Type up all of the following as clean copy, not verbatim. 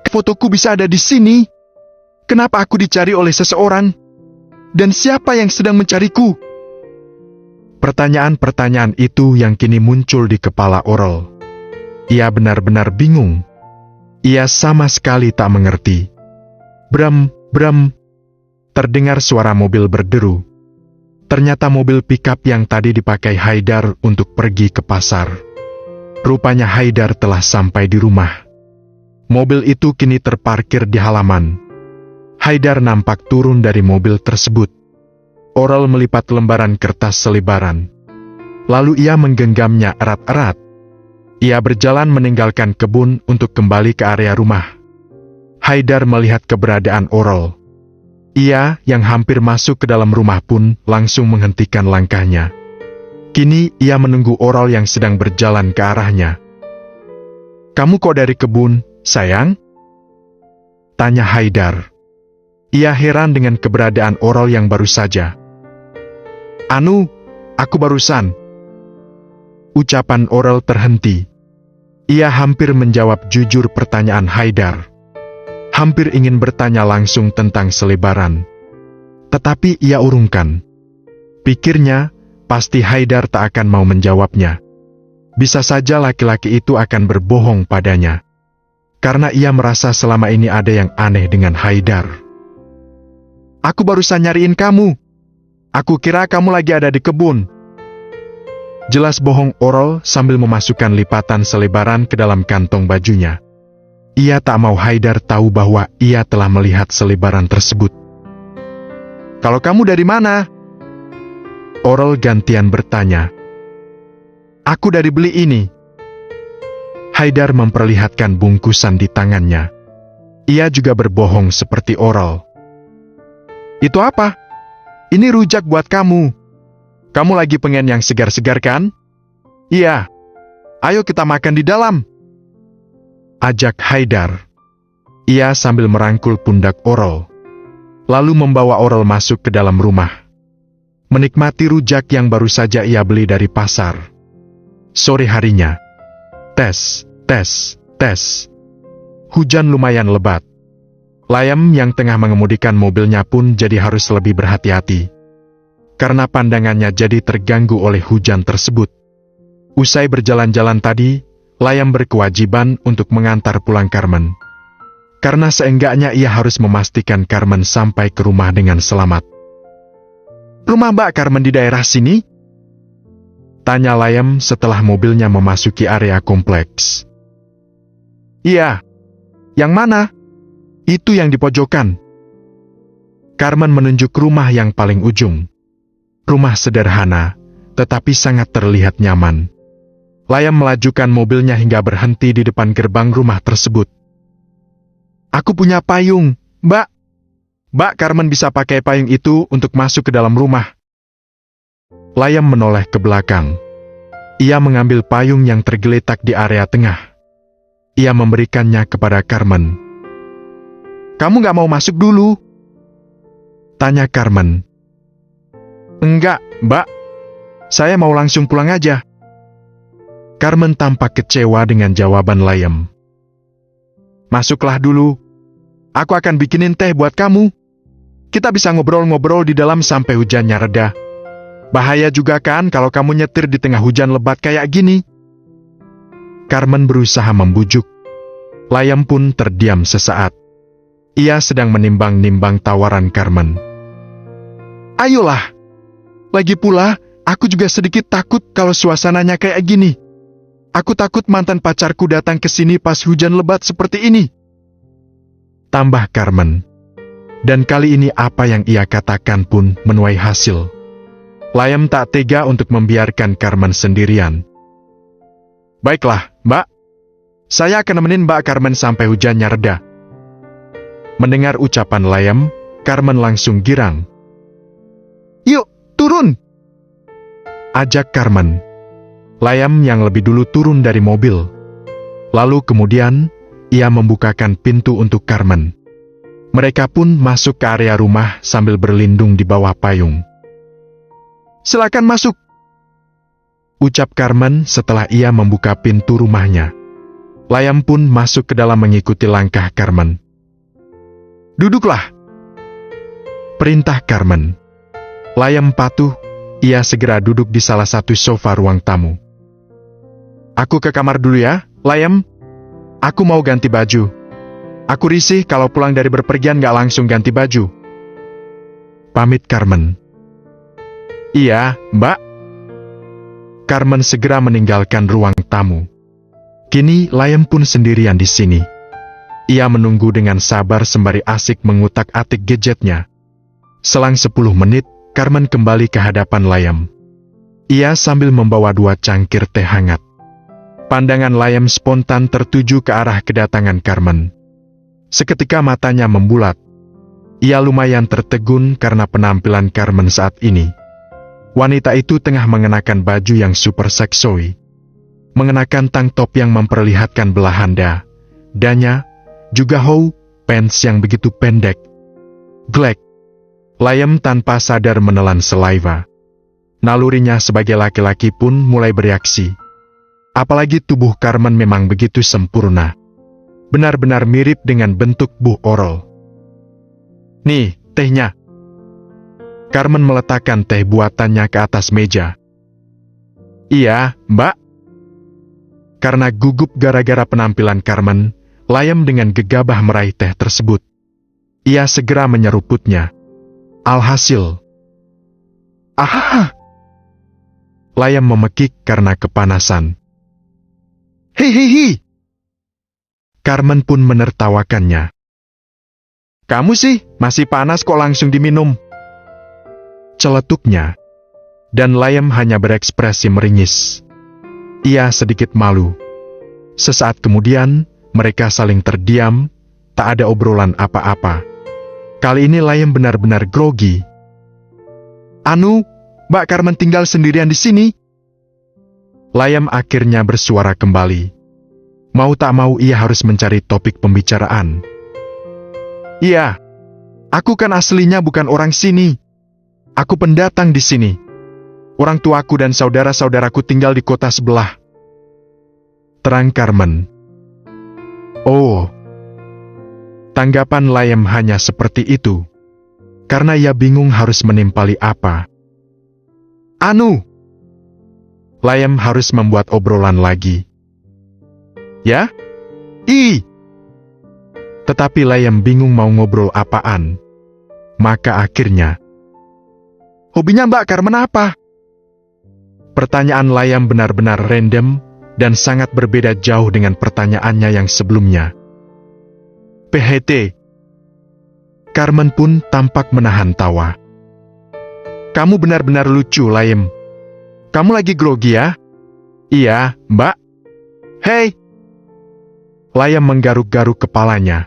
fotoku bisa ada di sini? Kenapa aku dicari oleh seseorang? Dan siapa yang sedang mencariku? Pertanyaan-pertanyaan itu yang kini muncul di kepala Aurel. Ia benar-benar bingung. Ia sama sekali tak mengerti. Bram, bram. Terdengar suara mobil berderu. Ternyata mobil pickup yang tadi dipakai Haidar untuk pergi ke pasar. Rupanya Haidar telah sampai di rumah. Mobil itu kini terparkir di halaman. Haidar nampak turun dari mobil tersebut. Aurel melipat lembaran kertas selebaran. Lalu ia menggenggamnya erat-erat. Ia berjalan meninggalkan kebun untuk kembali ke area rumah. Haidar melihat keberadaan Aurel. Ia yang hampir masuk ke dalam rumah pun langsung menghentikan langkahnya. Kini ia menunggu Aurel yang sedang berjalan ke arahnya. "Kamu kok dari kebun, sayang?" tanya Haidar. Ia heran dengan keberadaan Aurel yang baru saja. "Anu, aku barusan." Ucapan Aurel terhenti. Ia hampir menjawab jujur pertanyaan Haidar. Hampir ingin bertanya langsung tentang selebaran. Tetapi ia urungkan. Pikirnya, pasti Haidar tak akan mau menjawabnya. Bisa saja laki-laki itu akan berbohong padanya. Karena ia merasa selama ini ada yang aneh dengan Haidar. "Aku barusan nyariin kamu. Aku kira kamu lagi ada di kebun." Jelas bohong Aurel sambil memasukkan lipatan selebaran ke dalam kantong bajunya. Ia tak mau Haidar tahu bahwa ia telah melihat selebaran tersebut. "Kalau kamu dari mana?" Aurel gantian bertanya. "Aku dari beli ini." Haidar memperlihatkan bungkusan di tangannya. Ia juga berbohong seperti Aurel. "Itu apa?" "Ini rujak buat kamu. Kamu lagi pengen yang segar-segar kan?" "Iya. Ayo kita makan di dalam," ajak Haidar. Ia sambil merangkul pundak Aurel. Lalu membawa Aurel masuk ke dalam rumah. Menikmati rujak yang baru saja ia beli dari pasar. Sore harinya. Tes, tes, tes. Hujan lumayan lebat. Layam yang tengah mengemudikan mobilnya pun jadi harus lebih berhati-hati. Karena pandangannya jadi terganggu oleh hujan tersebut. Usai berjalan-jalan tadi, Layam berkewajiban untuk mengantar pulang Carmen. Karena seenggaknya ia harus memastikan Carmen sampai ke rumah dengan selamat. "Rumah Mbak Carmen di daerah sini?" tanya Layam setelah mobilnya memasuki area kompleks. "Iya." "Yang mana?" "Itu yang di pojokan." Carmen menunjuk rumah yang paling ujung. Rumah sederhana, tetapi sangat terlihat nyaman. Layam melajukan mobilnya hingga berhenti di depan gerbang rumah tersebut. "Aku punya payung, Mbak. Mbak Carmen bisa pakai payung itu untuk masuk ke dalam rumah." Layam menoleh ke belakang. Ia mengambil payung yang tergeletak di area tengah. Ia memberikannya kepada Carmen. "Kamu gak mau masuk dulu?" tanya Carmen. "Enggak, Mbak. Saya mau langsung pulang aja." Carmen tampak kecewa dengan jawaban Layam. "Masuklah dulu. Aku akan bikinin teh buat kamu. Kita bisa ngobrol-ngobrol di dalam sampai hujannya reda. Bahaya juga kan kalau kamu nyetir di tengah hujan lebat kayak gini." Carmen berusaha membujuk. Layam pun terdiam sesaat. Ia sedang menimbang-nimbang tawaran Carmen. "Ayolah. Lagi pula, aku juga sedikit takut kalau suasananya kayak gini. Aku takut mantan pacarku datang ke sini pas hujan lebat seperti ini," tambah Carmen. Dan kali ini apa yang ia katakan pun menuai hasil. Layam tak tega untuk membiarkan Carmen sendirian. "Baiklah, Mbak. Saya akan nemenin Mbak Carmen sampai hujannya reda." Mendengar ucapan Layam, Carmen langsung girang. "Yuk, turun!" ajak Carmen. Layam yang lebih dulu turun dari mobil. Lalu kemudian, ia membukakan pintu untuk Carmen. Mereka pun masuk ke area rumah sambil berlindung di bawah payung. "Silakan masuk," ucap Carmen setelah ia membuka pintu rumahnya. Layam pun masuk ke dalam mengikuti langkah Carmen. "Duduklah," perintah Carmen. Layam patuh, ia segera duduk di salah satu sofa ruang tamu. "Aku ke kamar dulu ya, Layam. Aku mau ganti baju. Aku risih kalau pulang dari berpergian gak langsung ganti baju," pamit Carmen. "Iya, Mbak." Carmen segera meninggalkan ruang tamu. Kini Layam pun sendirian di sini. Ia menunggu dengan sabar sembari asik mengutak-atik gadgetnya. Selang 10 menit, Carmen kembali ke hadapan Layam. Ia sambil membawa 2 cangkir teh hangat. Pandangan Layam spontan tertuju ke arah kedatangan Carmen. Seketika matanya membulat. Ia lumayan tertegun karena penampilan Carmen saat ini. Wanita itu tengah mengenakan baju yang super seksui. Mengenakan tank top yang memperlihatkan belahan dadanya, juga pants yang begitu pendek. Glek. Layam tanpa sadar menelan saliva. Nalurinya sebagai laki-laki pun mulai bereaksi. Apalagi tubuh Carmen memang begitu sempurna. Benar-benar mirip dengan bentuk Bu Oral. "Nih, tehnya." Carmen meletakkan teh buatannya ke atas meja. "Iya, Mbak." Karena gugup gara-gara penampilan Carmen, Layam dengan gegabah meraih teh tersebut. Ia segera menyeruputnya. Alhasil, "Ah!" Layam memekik karena kepanasan. "Hihihi!" Carmen pun menertawakannya. "Kamu sih, masih panas kok langsung diminum," celetuknya. Dan Layam hanya berekspresi meringis. Ia sedikit malu. Sesaat kemudian, mereka saling terdiam, tak ada obrolan apa-apa. Kali ini Layam benar-benar grogi. "Anu, Mbak Carmen tinggal sendirian di sini?" Layam akhirnya bersuara kembali. Mau tak mau ia harus mencari topik pembicaraan. "Iya, aku kan aslinya bukan orang sini. Aku pendatang di sini. Orang tuaku dan saudara-saudaraku tinggal di kota sebelah," terang Carmen. "Oh." Tanggapan Layam hanya seperti itu. Karena ia bingung harus menimpali apa. "Anu." Layam harus membuat obrolan lagi. "Ya? Tetapi Layam bingung mau ngobrol apaan. Maka akhirnya, "Hobinya Mbak Carmen apa?" Pertanyaan Layam benar-benar random dan sangat berbeda jauh dengan pertanyaannya yang sebelumnya. "PHT." Carmen pun tampak menahan tawa. "Kamu benar-benar lucu, Layam. Kamu lagi grogi ya?" "Iya, Mbak." "Hei!" Layam menggaruk-garuk kepalanya.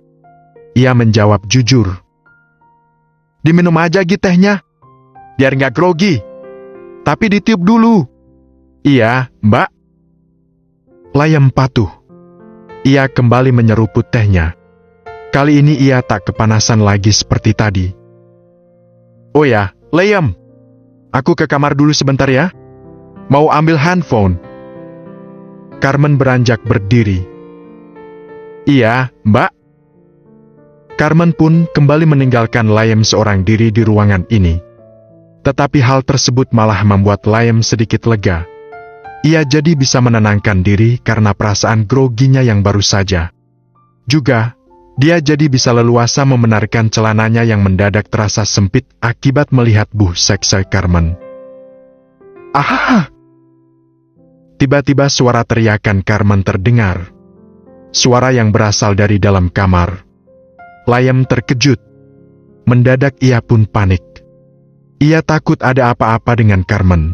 Ia menjawab jujur. "Diminum aja gitu tehnya, biar nggak grogi. Tapi ditiup dulu." "Iya, Mbak." Layam patuh. Ia kembali menyeruput tehnya. Kali ini ia tak kepanasan lagi seperti tadi. "Oh ya, Layam. Aku ke kamar dulu sebentar ya. Mau ambil handphone." Carmen beranjak berdiri. "Iya, Mbak." Carmen pun kembali meninggalkan Layam seorang diri di ruangan ini. Tetapi hal tersebut malah membuat Layam sedikit lega. Ia jadi bisa menenangkan diri karena perasaan groginya yang baru saja. Juga, dia jadi bisa leluasa membenarkan celananya yang mendadak terasa sempit akibat melihat buh seksi Carmen. "Ah!" Tiba-tiba suara teriakan Carmen terdengar. Suara yang berasal dari dalam kamar. Layam terkejut. Mendadak ia pun panik. Ia takut ada apa-apa dengan Carmen.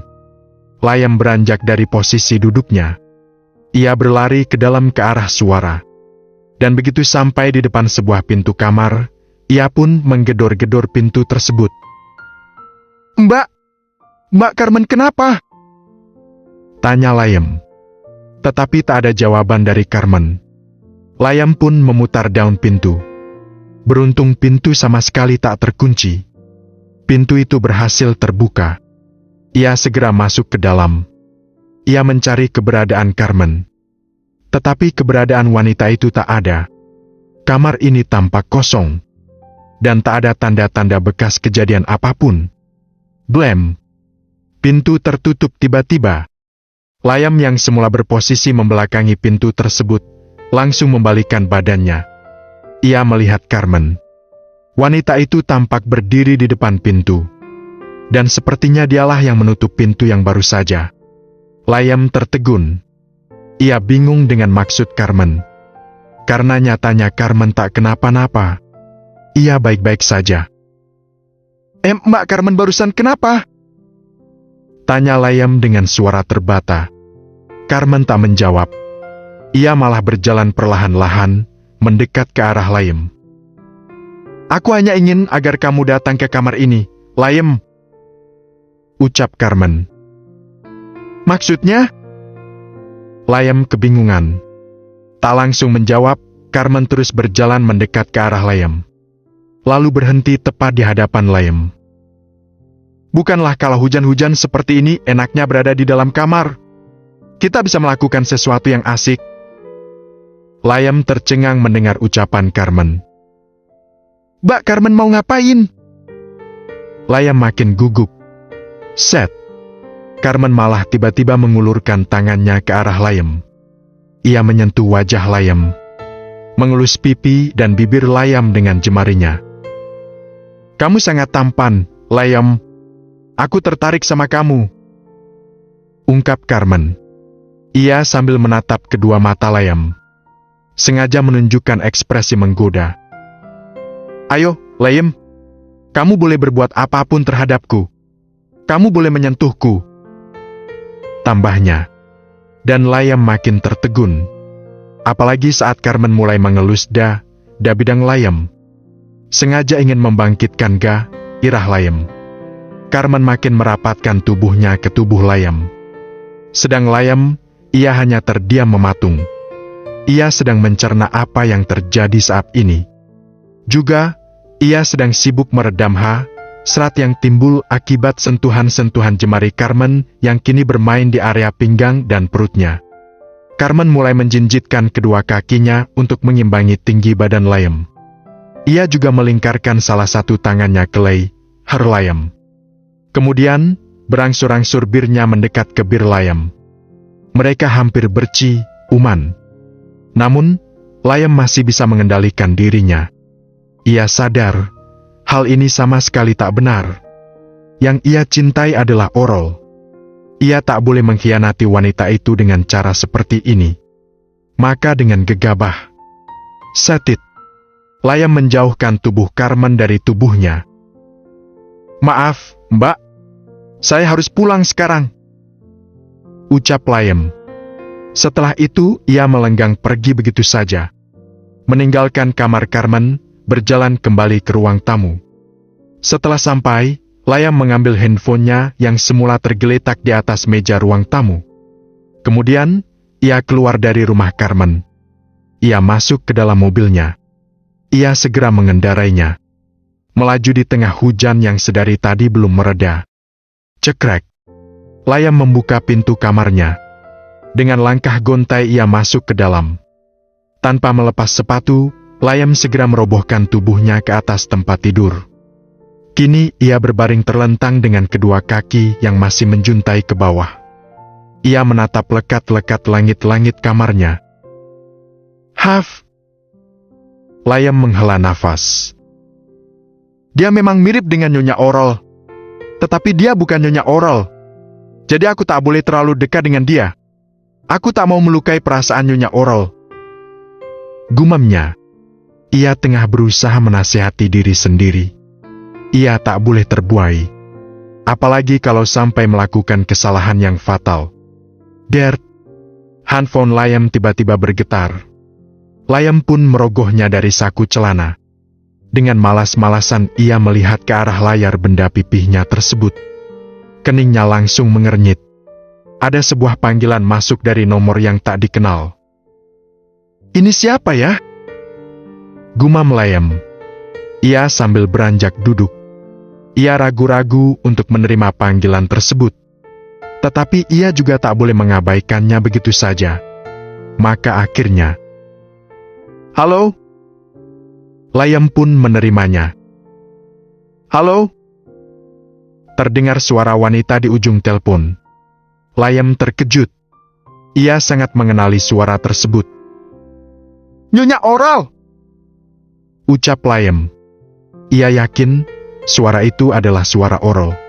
Layam beranjak dari posisi duduknya. Ia berlari ke dalam ke arah suara. Dan begitu sampai di depan sebuah pintu kamar, ia pun menggedor-gedor pintu tersebut. Mbak Carmen kenapa?" tanya Layam. Tetapi tak ada jawaban dari Carmen. Layam pun memutar daun pintu. Beruntung pintu sama sekali tak terkunci. Pintu itu berhasil terbuka. Ia segera masuk ke dalam. Ia mencari keberadaan Carmen. Tetapi keberadaan wanita itu tak ada. Kamar ini tampak kosong. Dan tak ada tanda-tanda bekas kejadian apapun. Blam! Pintu tertutup tiba-tiba. Layam yang semula berposisi membelakangi pintu tersebut, langsung membalikkan badannya. Ia melihat Carmen. Wanita itu tampak berdiri di depan pintu. Dan sepertinya dialah yang menutup pintu yang baru saja. Layam tertegun. Ia bingung dengan maksud Carmen. Karena nyatanya Carmen tak kenapa-napa. Ia baik-baik saja. Mbak Carmen barusan kenapa? Tanya Layam dengan suara terbata. Carmen tak menjawab. Ia malah berjalan perlahan-lahan, mendekat ke arah Layam. Aku hanya ingin agar kamu datang ke kamar ini, Layam. Ucap Carmen. Maksudnya? Layam kebingungan. Tak langsung menjawab, Carmen terus berjalan mendekat ke arah Layam. Lalu berhenti tepat di hadapan Layam. Bukanlah kalau hujan-hujan seperti ini enaknya berada di dalam kamar. Kita bisa melakukan sesuatu yang asik. Layam tercengang mendengar ucapan Carmen. Mbak Carmen mau ngapain? Layam makin gugup. Set. Carmen malah tiba-tiba mengulurkan tangannya ke arah Layam. Ia menyentuh wajah Layam. Mengelus pipi dan bibir Layam dengan jemarinya. Kamu sangat tampan, Layam. Aku tertarik sama kamu. Ungkap Carmen. Ia sambil menatap kedua mata Layam. Sengaja menunjukkan ekspresi menggoda. Ayo, Layam. Kamu boleh berbuat apapun terhadapku. Kamu boleh menyentuhku. Tambahnya. Dan Layam makin tertegun. Apalagi saat Carmen mulai mengelus bidang Layam. Sengaja ingin membangkitkan irah Layam. Carmen makin merapatkan tubuhnya ke tubuh Layam. Sedang Layam, ia hanya terdiam mematung. Ia sedang mencerna apa yang terjadi saat ini. Juga, ia sedang sibuk meredam hasrat yang timbul akibat sentuhan-sentuhan jemari Carmen yang kini bermain di area pinggang dan perutnya. Carmen mulai menjinjitkan kedua kakinya untuk mengimbangi tinggi badan Layam. Ia juga melingkarkan salah satu tangannya ke leher Layam. Kemudian, berangsur-angsur birnya mendekat ke bir Layam. Mereka hampir berciuman. Namun, Layam masih bisa mengendalikan dirinya. Ia sadar, hal ini sama sekali tak benar. Yang ia cintai adalah oral. Ia tak boleh mengkhianati wanita itu dengan cara seperti ini. Maka dengan gegabah, Setit. Layam menjauhkan tubuh Carmen dari tubuhnya. Maaf, Mbak. Saya harus pulang sekarang. Ucap Layam. Setelah itu, ia melenggang pergi begitu saja. Meninggalkan kamar Carmen, berjalan kembali ke ruang tamu. Setelah sampai, Layam mengambil handphonenya yang semula tergeletak di atas meja ruang tamu. Kemudian, ia keluar dari rumah Carmen. Ia masuk ke dalam mobilnya. Ia segera mengendarainya. Melaju di tengah hujan yang sedari tadi belum mereda. Cekrek. Layam membuka pintu kamarnya. Dengan langkah gontai ia masuk ke dalam. Tanpa melepas sepatu, Layam segera merobohkan tubuhnya ke atas tempat tidur. Kini ia berbaring terlentang dengan kedua kaki yang masih menjuntai ke bawah. Ia menatap lekat-lekat langit-langit kamarnya. Haf! Layam menghela nafas. Dia memang mirip dengan Nyonya Oral. Tetapi dia bukan Nyonya Oral. Jadi aku tak boleh terlalu dekat dengan dia. Aku tak mau melukai perasaan Nyonya Oral. Gumamnya. Ia tengah berusaha menasihati diri sendiri. Ia tak boleh terbuai. Apalagi kalau sampai melakukan kesalahan yang fatal. Dert. Handphone Layam tiba-tiba bergetar. Layam pun merogohnya dari saku celana. Dengan malas-malasan ia melihat ke arah layar benda pipihnya tersebut. Keningnya langsung mengernyit. Ada sebuah panggilan masuk dari nomor yang tak dikenal. Ini siapa ya? Gumam Layam. Ia sambil beranjak duduk. Ia ragu-ragu untuk menerima panggilan tersebut. Tetapi ia juga tak boleh mengabaikannya begitu saja. Maka akhirnya, "Halo?" Layem pun menerimanya. "Halo?" Terdengar suara wanita di ujung telepon. Layem terkejut. Ia sangat mengenali suara tersebut. "Nyonya Oral!" ucap Layem. Ia yakin suara itu adalah suara Oral.